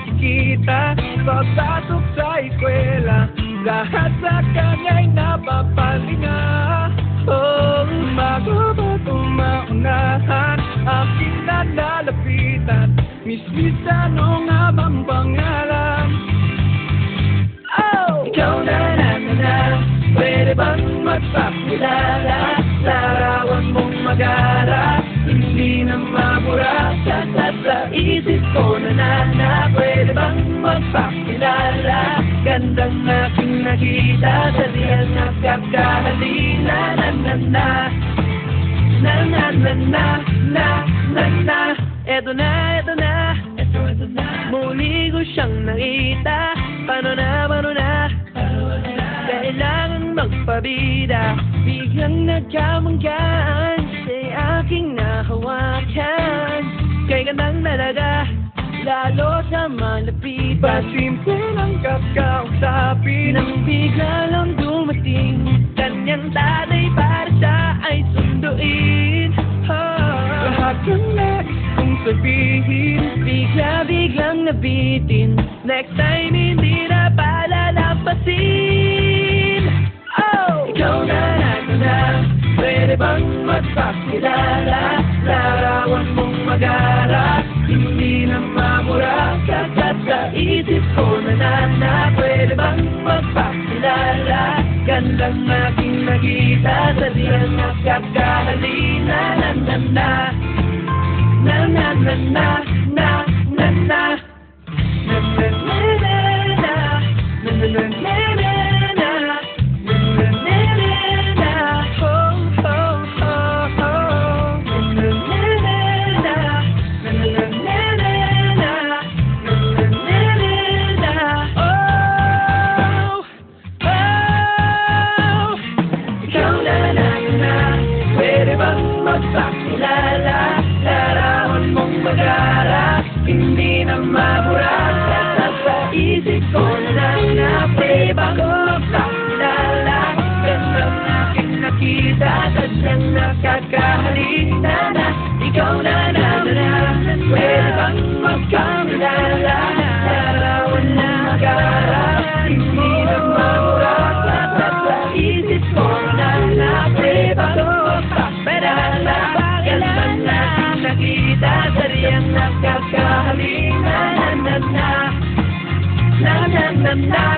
nakikita. Pagpasok sa eskwela, lahat sa kanya'y napapalinga. Oh, bago ba tumaunahan, aking nalalapitan. Miss, ano nga bang pangalan? Oh! Ikaw na, pwede bang magpakilala? Larawan mong magara, hindi na mabura. Sa isip ko na, pwede bang magpakilala? Gandang aking nakita, sa diyang nagkakahalina. Eto na, muli ko siyang nakita. Paano na, kailangan magpabida. Biglang nagkamanggaan, siya'y aking nahawakan. Kay gandang talaga, lalo sa malapit. Pasimple ng kakausapin, nang bigla lang dumating. Kanyang tatay para siya ay sunduin. Lahat ng nais kong sabihin, biglang nabitin. Next time hindi na palalampasin. Oh! Ikaw na, pwede bang magpakilala? Larawan mong magara, hindi na mamura. Sa isip ko na, pwede bang magpakilala? Gandang aking nakita, sa diyang nagkakahalina. Magpakilala, larawan mong magara, hindi na mabura. Sa isip ko na, pwede bang magpakilala? Gandang aking nakita, sadyang nakakahalina na. Ikaw na, pwede bang magpakilala? Larawan ng magara, hindi na mabura. Sa isip ko na, pwede bang magpakilala? Gandang aking nakita, sadyang nakakahalina. Na